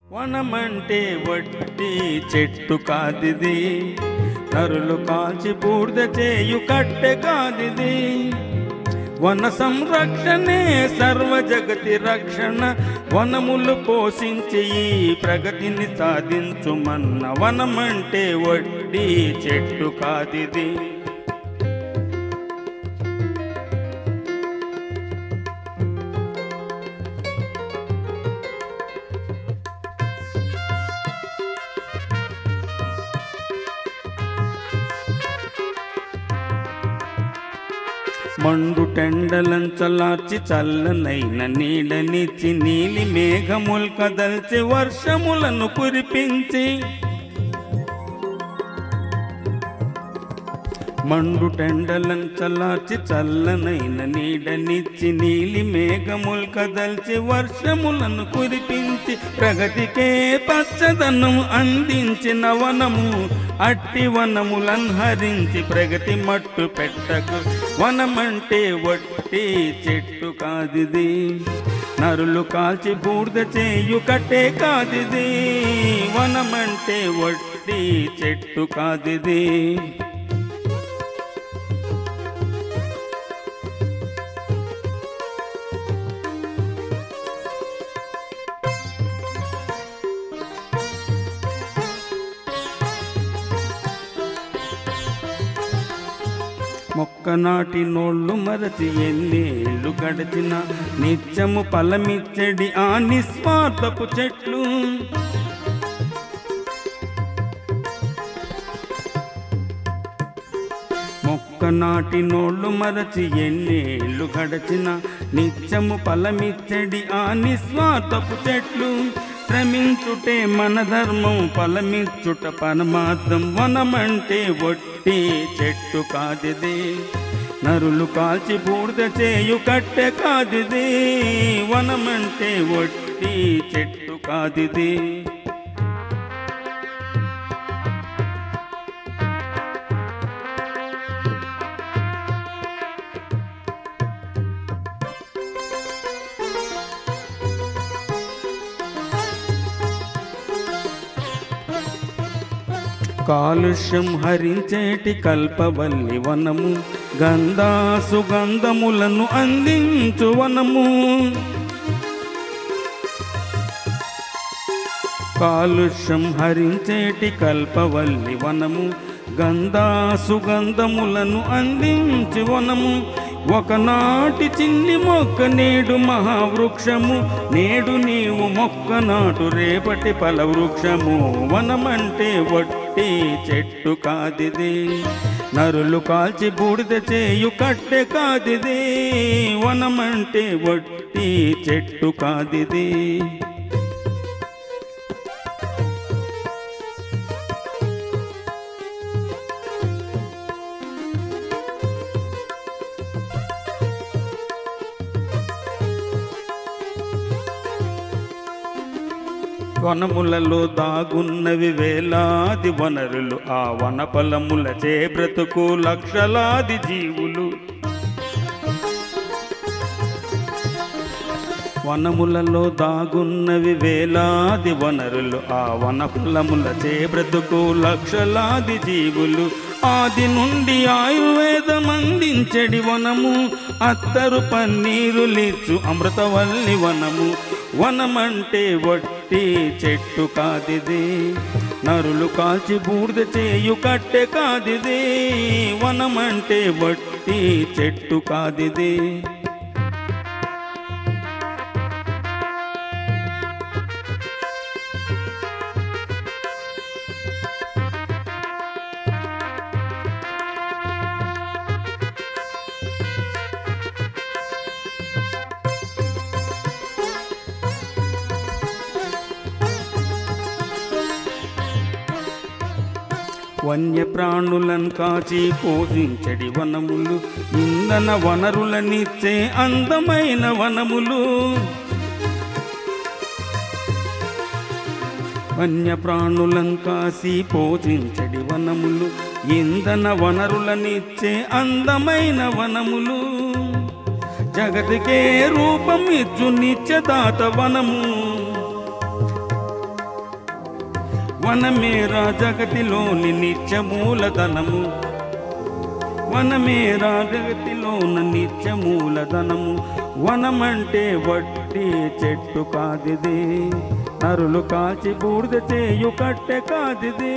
వనమంటే వట్టి చెట్టు కాదిది, నరులు కాల్చి బూడిద చేయు కట్టె కాదిది. వన సంరక్షణే సర్వ జగతి రక్షణ, వనములు పోషించి ఈ ప్రగతిని సాధించుమన్న. వనమంటే వట్టి చెట్టు కాదిది. మండు టెండలంచలార్చి చల్లనైన నీడనిచ్చి, నీలి మేఘముల్ కదల్చి వర్షములను కురిపించి. మండు టెండలంచలార్చి చల్లనైన నీడనిచ్చి, నీలి మేఘముల్ కదల్చి వర్షములను కురిపించి. ప్రగతికే పచ్చదనం అందించిన వనము, అట్టి వనములన్హరించి ప్రగతి మట్టు పెట్టకు. వనమంటే వట్టి చెట్టు కాదిది, నరులు కాల్చి బూడిద చేయు కట్టే కాదిది. వనమంటే వట్టి చెట్టు కాదిది. మొక్క నాటి నోళ్ళు మరచి ఎన్నేళ్ళు గడిచిన, నిత్యము ఫలమిచ్చడి ఆ నిస్వార్థపు చెట్లు. మొక్క నాటి నోళ్ళు మరచి ఎన్నేళ్ళు గడిచిన, నిత్యము ఫలమిచ్చడి ఆ నిస్వార్థపు చెట్లు. శ్రమించుటే మన ధర్మం, ఫలమిచ్చుట పరమార్థం. వనమంటే వట్టి చెట్టు కాదిది, నరులు కాల్చి బూడిద చేయు కట్టె కాదిది. వనమంటే వట్టి చెట్టు కాదిది. కాలుష్యం హరించేటి కల్పవల్లి వనము, గంధా సుగంధములను అందించు వనము. కాలుష్యం హరించేటి కల్పవల్లి వనము, గంధా సుగంధములను అందించు వనము. ఒకనాటి చిన్ని మొక్క నేడు మహావృక్షము, నేడు నీవు మొక్క నాటు రేపటి ఫలవృక్షము. వనమంటే వట్టి చెట్టు కాదిది, నరులు కాల్చి బూడిద చేయు కట్టె కాదిది. వనమంటే వట్టి చెట్టు కాదిది. వనములలో దాగున్నవి వేలాది వనరులు, ఆ వన ఫలములచే బ్రతుకు లక్షలాది జీవులు. వనములలో దాగున్నవి వేలాది వనరులు, ఆ వన ఫలములచే బ్రతుకు లక్షలాది జీవులు. ఆది నుండి ఆయుర్వేదం అందించడి వనము, అత్తరు పన్నీరులిచ్చు అమృతవల్లి వనము. వనమంటే వట్టి చెట్టు కాదిది, నరులు కాల్చి బూడిద చేయు కట్టె కాదిది. వనమంటే వట్టి చెట్టు కాదిది. వన్యప్రాణులను కాచి పోషించడి వనములు, ఇంధన వనరులనిచ్చే అందమైన వనములు. వన్యప్రాణులను కాసి పోషించడి వనములు, ఇంధన వనరులనిచ్చే అందమైన వనములు. జగతికే రూపమిచ్చు నిత్యదాత వనము, వనమేరా జగతిలోని నిత్యమూలధనము, వనమేరా జగతిలోన నిత్యమూలధనము. వనమంటే వడ్డీ చెట్టు కాదిది, నరులు కాల్చి బూడిద చేయు కట్టె కాదిది.